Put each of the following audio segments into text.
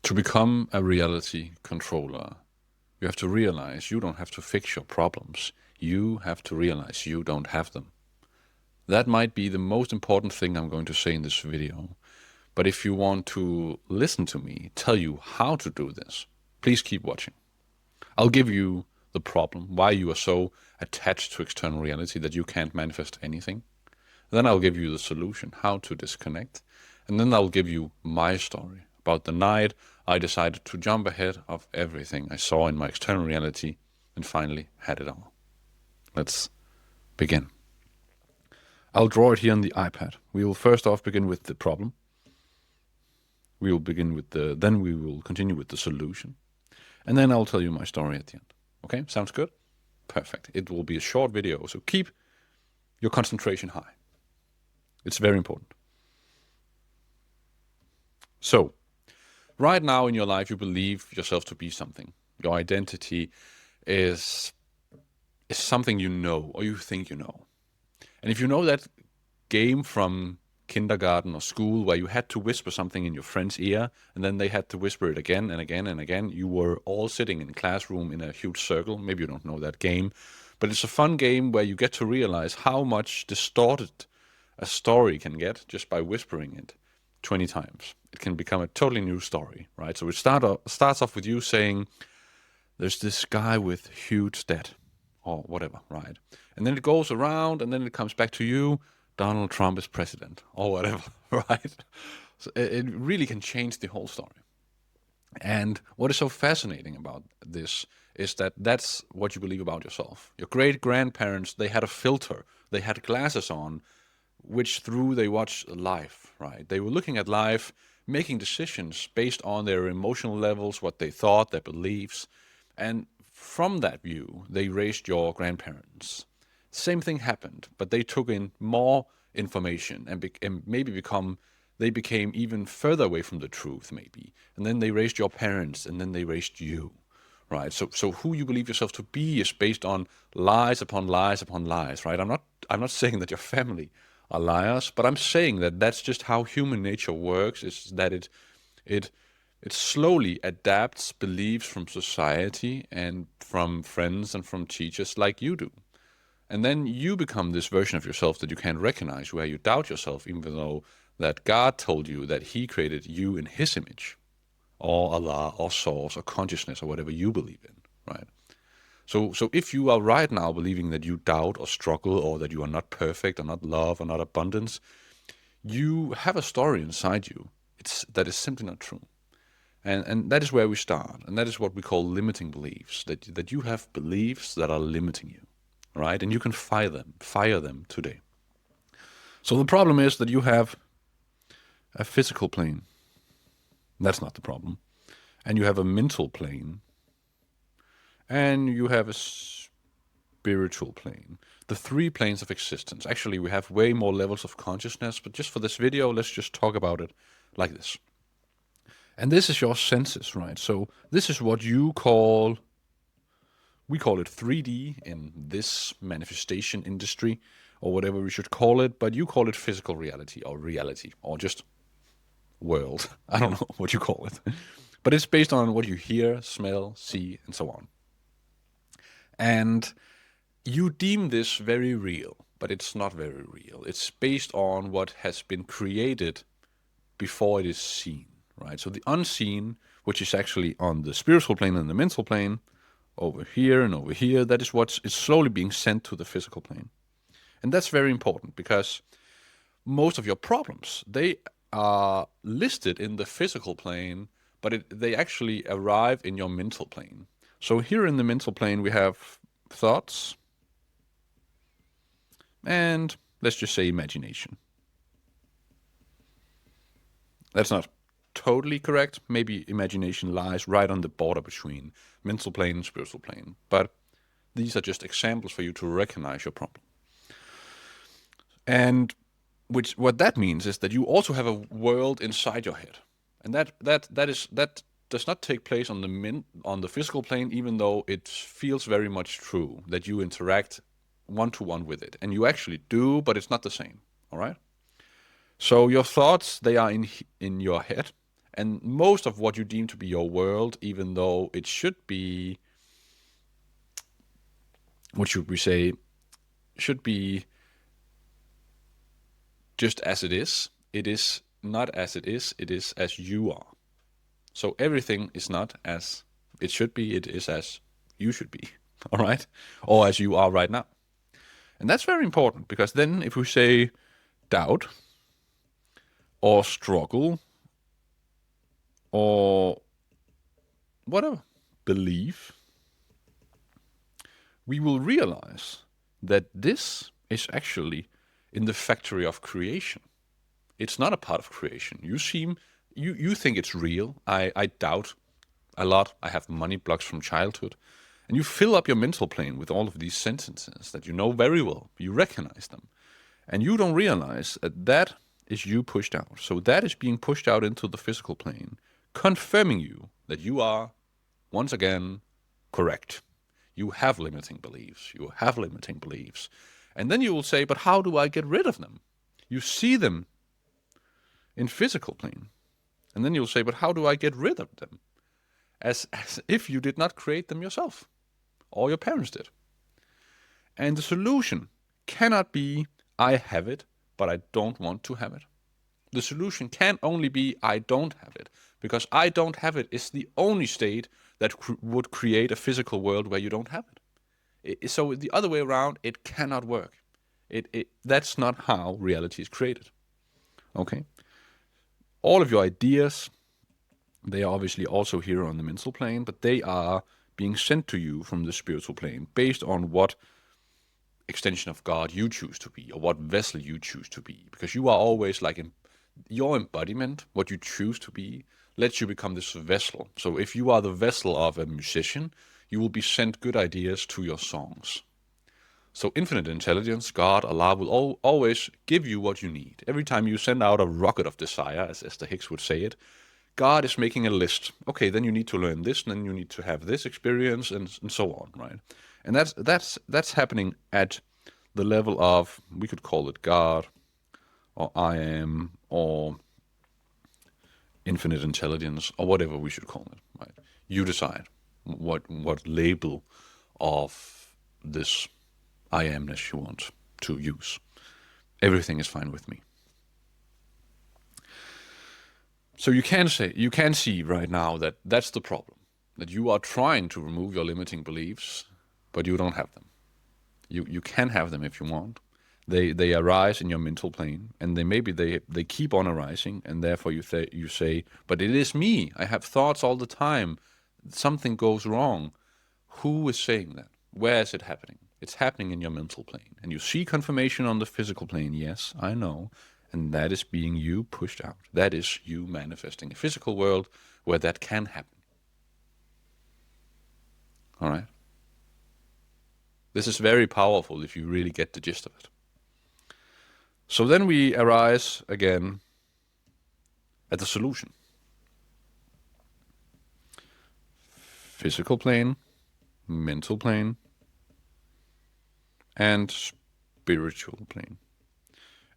To become a reality controller, you have to realize you don't have to fix your problems. You have to realize you don't have them. That might be the most important thing I'm going to say in this video. But if you want to listen to me tell you how to do this, please keep watching. I'll give you the problem, why you are so attached to external reality that you can't manifest anything. Then I'll give you the solution, how to disconnect. And then I'll give you my story about the night I decided to jump ahead of everything I saw in my external reality and finally had it all. Let's begin. I'll draw it here on the iPad. We will first off begin with the problem. We will then we will continue with the solution. And then I'll tell you my story at the end. Okay, sounds good? Perfect. It will be a short video, so keep your concentration high. It's very important. So, right now in your life, you believe yourself to be something. Your identity is something you know or you think you know. And if you know that game from kindergarten or school where you had to whisper something in your friend's ear and then they had to whisper it again and again and again, you were all sitting in a classroom in a huge circle. Maybe you don't know that game, but it's a fun game where you get to realize how much distorted a story can get just by whispering it 20 times. It can become a totally new story, right? So it starts off with you saying, there's this guy with huge debt or whatever, right? And then it goes around and then it comes back to you, Donald Trump is president or whatever, right? So it really can change the whole story. And what is so fascinating about this is that that's what you believe about yourself. Your great-grandparents, they had a filter, they had glasses on, which through they watched life, right? They were looking at life, making decisions based on their emotional levels, what they thought, their beliefs. And from that view, they raised your grandparents. Same thing happened, but they took in more information and they became even further away from the truth, maybe. And then they raised your parents, and then they raised you, right? So who you believe yourself to be is based on lies upon lies upon lies, right? I'm not saying that your family are liars, but I'm saying that that's just how human nature works. Is that it slowly adapts beliefs from society and from friends and from teachers like you do. And then you become this version of yourself that you can't recognize, where you doubt yourself, even though that God told you that he created you in his image, or Allah, or source, or consciousness, or whatever you believe in, right? So if you are right now believing that you doubt or struggle, or that you are not perfect, or not love, or not abundance, you have a story inside you that is simply not true. And that is where we start. And that is what we call limiting beliefs, that you have beliefs that are limiting you, right? And you can fire them today. So the problem is that you have a physical plane. That's not the problem. And you have a mental plane. And you have a spiritual plane. The three planes of existence. Actually, we have way more levels of consciousness, but just for this video, let's just talk about it like this. And this is your senses, right? So this is what we call it 3D in this manifestation industry, or whatever we should call it, but you call it physical reality, or just world. I don't know what you call it. But it's based on what you hear, smell, see, and so on. And you deem this very real, but it's not very real. It's based on what has been created before it is seen, right? So the unseen, which is actually on the spiritual plane and the mental plane, over here and over here, that is what is slowly being sent to the physical plane. And that's very important because most of your problems, they are listed in the physical plane, but they actually arrive in your mental plane. So here in the mental plane, we have thoughts and let's just say imagination. That's not totally correct. Maybe imagination lies right on the border between mental plane and spiritual plane. But these are just examples for you to recognize your problem. And what that means is that you also have a world inside your head. And that does not take place on the physical plane, even though it feels very much true that you interact one-to-one with it. And you actually do, but it's not the same. All right? So your thoughts, they are in your head, And most of what you deem to be your world, even though it should be, what should we say, should be just as it is not as it is as you are. So everything is not as it should be, it is as you should be, all right? Or as you are right now. And that's very important, because then if we say doubt or struggle or whatever, belief, we will realize that this is actually in the factory of creation. It's not a part of creation. You think it's real. I doubt a lot. I have money blocks from childhood. And you fill up your mental plane with all of these sentences that you know very well. You recognize them. And you don't realize that that is you pushed out. So that is being pushed out into the physical plane, confirming you that you are, once again, correct. You have limiting beliefs. You have limiting beliefs. And then you will say, but how do I get rid of them? You see them in physical plane. And then you'll say, but how do I get rid of them? As if you did not create them yourself, or your parents did. And the solution cannot be, I have it, but I don't want to have it. The solution can only be, I don't have it, because I don't have it is the only state that would create a physical world where you don't have it. So the other way around, it cannot work. That's not how reality is created. Okay? All of your ideas, they are obviously also here on the mental plane, but they are being sent to you from the spiritual plane based on what extension of God you choose to be, or what vessel you choose to be. Because you are always like your embodiment, what you choose to be, lets you become this vessel. So if you are the vessel of a musician, you will be sent good ideas to your songs. So infinite intelligence, God, Allah, will always give you what you need. Every time you send out a rocket of desire, as Esther Hicks would say it, God is making a list. Okay, then you need to learn this, and then you need to have this experience, and so on, right? And that's happening at the level of, we could call it God, or I am, or infinite intelligence, or whatever we should call it, right? You decide what label of this I amness you want to use. Everything is fine with me. So you can see right now that that's the problem, that you are trying to remove your limiting beliefs, but you don't have them. You can have them if you want. They arise in your mental plane, and they keep on arising, and therefore you say, but it is me. I have thoughts all the time. Something goes wrong. Who is saying that? Where is it happening? It's happening in your mental plane. And you see confirmation on the physical plane. Yes, I know. And that is being you pushed out. That is you manifesting a physical world where that can happen. All right? This is very powerful if you really get the gist of it. So then we arise again at the solution. Physical plane, mental plane, and spiritual plane.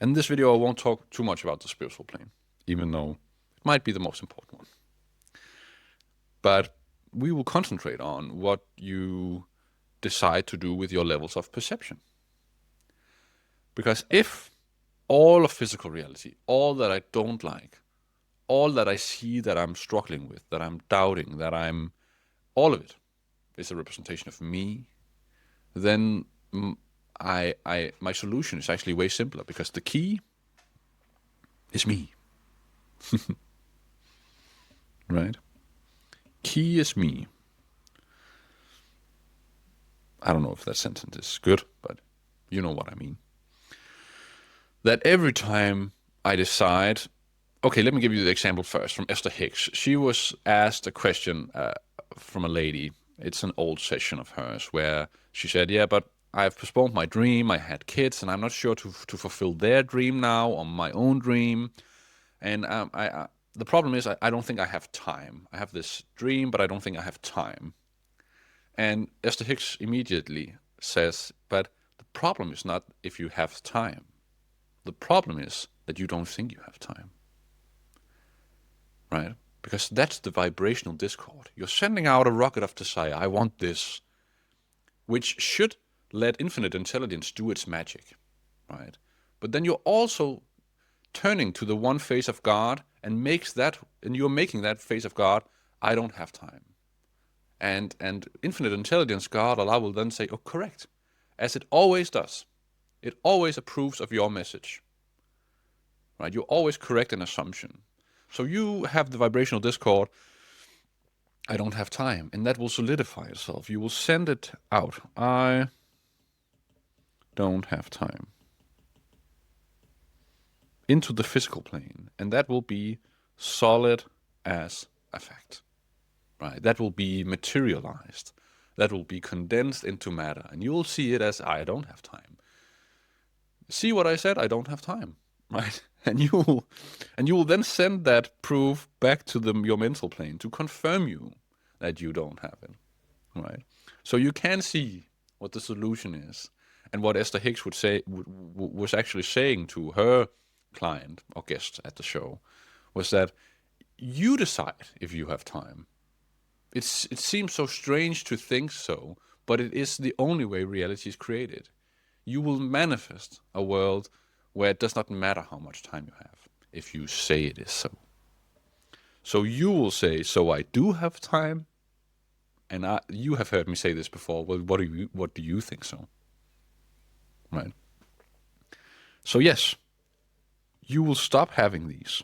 In this video, I won't talk too much about the spiritual plane, even though it might be the most important one. But we will concentrate on what you decide to do with your levels of perception. Because if all of physical reality, all that I don't like, all that I see that I'm struggling with, that I'm doubting, all of it is a representation of me, then my solution is actually way simpler, because the key is me. Right? Key is me. I don't know if that sentence is good, but you know what I mean. That every time I decide, okay, let me give you the example first from Esther Hicks. She was asked a question from a lady. It's an old session of hers where she said, yeah, but I've postponed my dream. I had kids, and I'm not sure to fulfill their dream now or my own dream. And the problem is I don't think I have time. I have this dream, but I don't think I have time. And Esther Hicks immediately says, but the problem is not if you have time. The problem is that you don't think you have time. Right? Because that's the vibrational discord. You're sending out a rocket of desire. I want this, which should let infinite intelligence do its magic, right? But then you're also turning to the one face of God and you're making that face of God, I don't have time. And infinite intelligence, God, Allah will then say, oh, correct, as it always does. It always approves of your message, right? You always correct an assumption. So you have the vibrational discord, I don't have time, and that will solidify itself. You will send it out. I don't have time. Into the physical plane, and that will be solid as a fact, right? That will be materialized. That will be condensed into matter, and you will see it as I don't have time. See what I said? I don't have time, right? And you will then send that proof back to your mental plane to confirm you that you don't have it, right? So you can see what the solution is, and what Esther Hicks was actually saying to her client or guest at the show was that you decide if you have time. It seems so strange to think so, but it is the only way reality is created. You will manifest a world where it does not matter how much time you have if you say it is so. So you will say, so I do have time, and you have heard me say this before. Well, what do you think so? Right. So yes, you will stop having these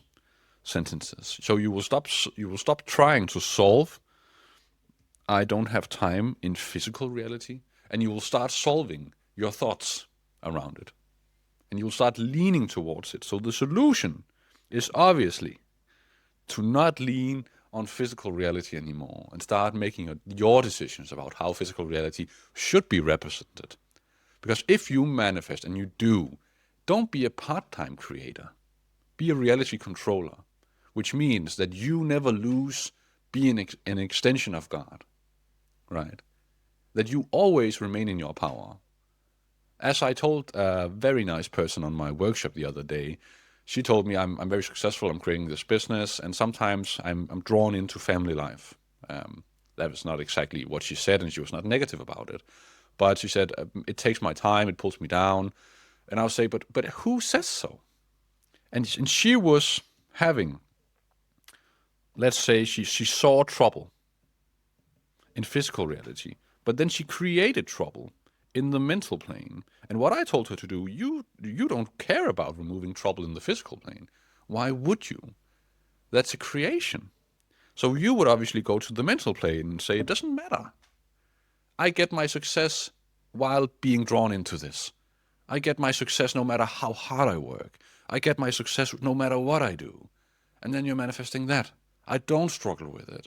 sentences. So you will stop trying to solve I don't have time in physical reality, and you will start solving your thoughts around it. And you will start leaning towards it. So the solution is obviously to not lean on physical reality anymore and start making your decisions about how physical reality should be represented. Because if you manifest, and you do, don't be a part-time creator. Be a reality controller, which means that you never lose being an extension of God, right? That you always remain in your power. As I told a very nice person on my workshop the other day, she told me I'm very successful, I'm creating this business, and sometimes I'm drawn into family life. That was not exactly what she said, and she was not negative about it. But she said, it takes my time, it pulls me down. And I'll say, but who says so? And she was having, let's say she saw trouble in physical reality, but then she created trouble in the mental plane. And what I told her to do, you don't care about removing trouble in the physical plane. Why would you? That's a creation. So you would obviously go to the mental plane and say, it doesn't matter. I get my success while being drawn into this. I get my success no matter how hard I work. I get my success no matter what I do. And then you're manifesting that. I don't struggle with it.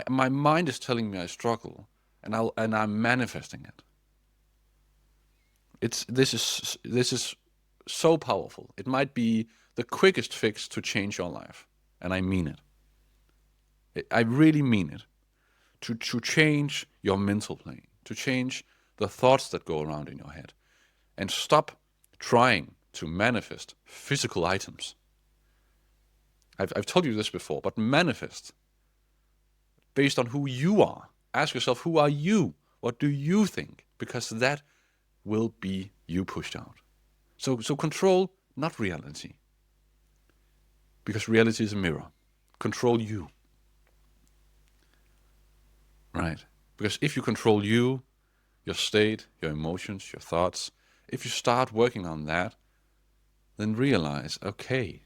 My mind is telling me I struggle, and I'm manifesting it. This is so powerful. It might be the quickest fix to change your life, and I mean it. I really mean it. To change your mental plane, to change the thoughts that go around in your head, and stop trying to manifest physical items. I've told you this before, but manifest based on who you are. Ask yourself, who are you? What do you think? Because that will be you pushed out. So control, not reality. Because reality is a mirror. Control you. Right? Because if you control you, your state, your emotions, your thoughts, if you start working on that, then realize, okay,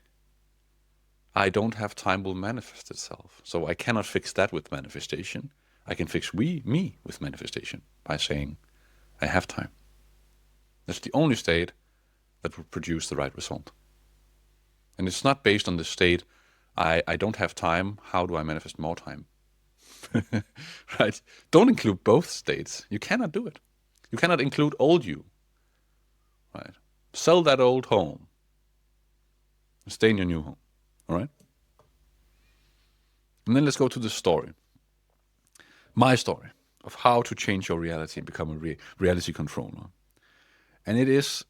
I don't have time will manifest itself. So I cannot fix that with manifestation. I can fix me with manifestation by saying, I have time. That's the only state that will produce the right result. And it's not based on the state, I don't have time, how do I manifest more time? Right? Don't include both states. You cannot do it. You cannot include old you. Right? Sell that old home. Stay in your new home. All right? And then let's go to the story. My story of how to change your reality and become a reality controller. And it is,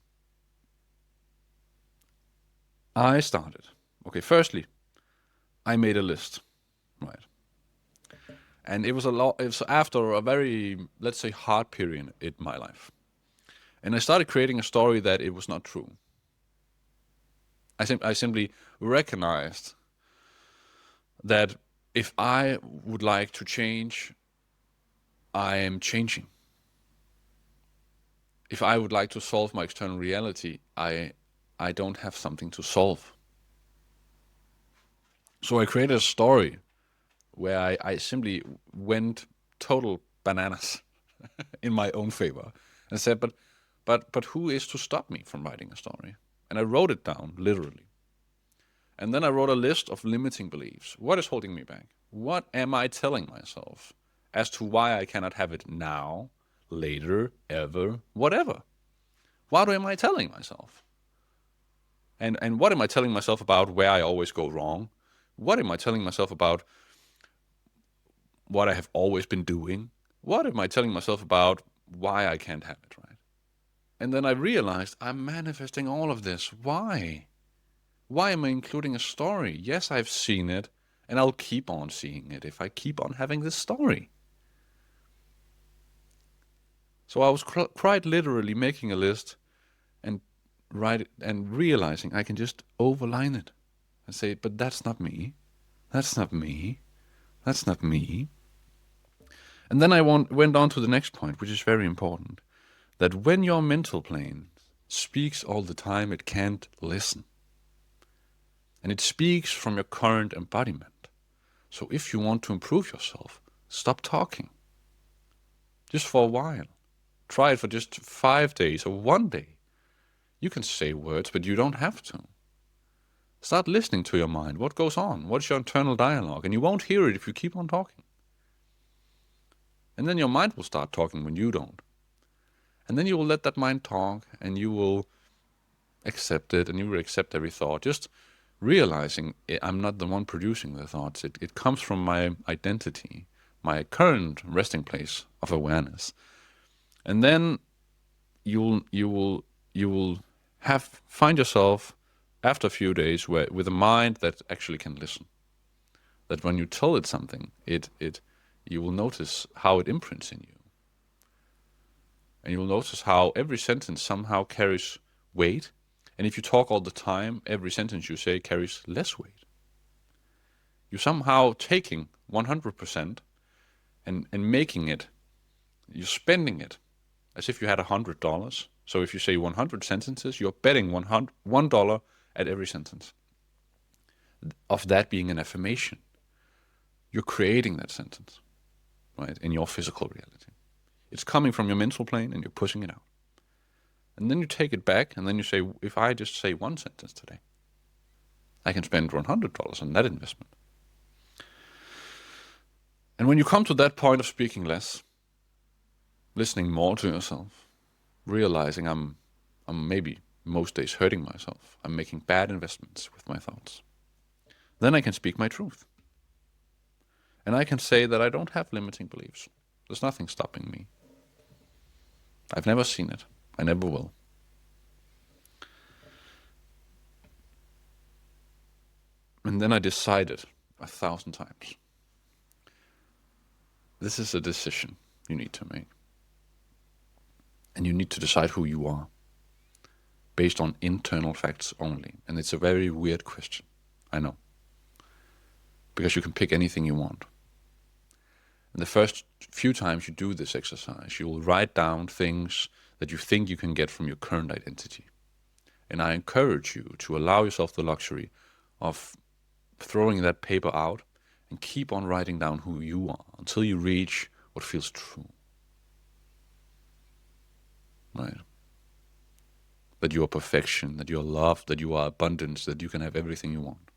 I started. Okay, firstly, I made a list, right? And it was a lot. It was after a very, let's say, hard period in my life, and I started creating a story that it was not true. I simply recognized that if I would like to change, I am changing. If I would like to solve my external reality, I don't have something to solve. So I created a story where I simply went total bananas in my own favor and said, but who is to stop me from writing a story? And I wrote it down literally. And then I wrote a list of limiting beliefs. What is holding me back? What am I telling myself as to why I cannot have it now, later, ever, whatever? What am I telling myself? And what am I telling myself about where I always go wrong? What am I telling myself about what I have always been doing? What am I telling myself about why I can't have it, right? And then I realized I'm manifesting all of this. Why? Why am I including a story? Yes, I've seen it, and I'll keep on seeing it if I keep on having this story. So I was quite literally making a list and write it and realizing I can just overline it and say, but that's not me. That's not me. That's not me. And then I went on to the next point, which is very important, that when your mental plane speaks all the time, it can't listen. And it speaks from your current embodiment. So if you want to improve yourself, stop talking. Just for a while. Try it for just 5 days or 1 day. You can say words, but you don't have to. Start listening to your mind. What goes on? What's your internal dialogue? And you won't hear it if you keep on talking. And then your mind will start talking when you don't. And then you will let that mind talk, and you will accept it, and you will accept every thought. Just realizing I'm not the one producing the thoughts. It comes from my identity, my current resting place of awareness. And then you will find yourself after a few days with a mind that actually can listen. That when you tell it something, you will notice how it imprints in you. And you'll notice how every sentence somehow carries weight. And if you talk all the time, every sentence you say carries less weight. You're somehow taking 100% and making it, you're spending it as if you had $100. So if you say 100 sentences, you're betting $1 at every sentence. Of that being an affirmation, you're creating that sentence, right, in your physical reality. It's coming from your mental plane and you're pushing it out. And then you take it back and then you say, if I just say one sentence today, I can spend $100 on that investment. And when you come to that point of speaking less, listening more to yourself, realizing I'm maybe most days hurting myself, I'm making bad investments with my thoughts, then I can speak my truth. And I can say that I don't have limiting beliefs. There's nothing stopping me. I've never seen it. I never will. And then I decided 1,000 times. This is a decision you need to make. And you need to decide who you are based on internal facts only. And it's a very weird question, I know. Because you can pick anything you want. And the first few times you do this exercise, you will write down things that you think you can get from your current identity. And I encourage you to allow yourself the luxury of throwing that paper out and keep on writing down who you are until you reach what feels true. Right? That you are perfection, that you are love, that you are abundance, that you can have everything you want.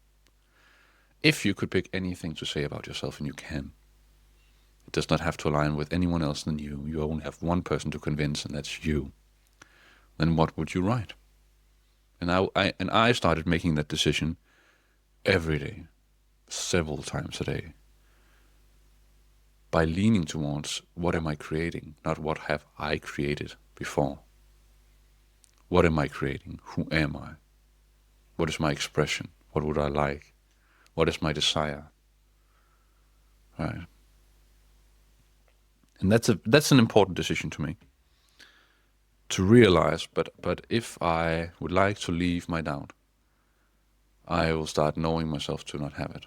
If you could pick anything to say about yourself, and you can, it does not have to align with anyone else than you. You only have one person to convince, and that's you. Then what would you write? And I started making that decision every day, several times a day, by leaning towards what am I creating, not what have I created before. What am I creating? Who am I? What is my expression? What would I like? What is my desire? Right. And that's an important decision to me. To realize, but if I would like to leave my doubt, I will start knowing myself to not have it.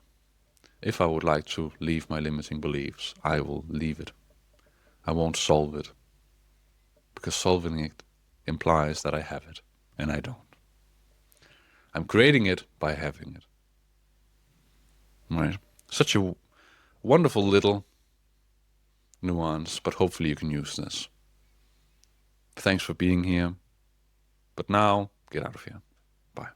If I would like to leave my limiting beliefs, I will leave it. I won't solve it. Because solving it implies that I have it, and I don't. I'm creating it by having it. Right? Such a wonderful little nuance, but hopefully you can use this. Thanks for being here. But now, get out of here. Bye.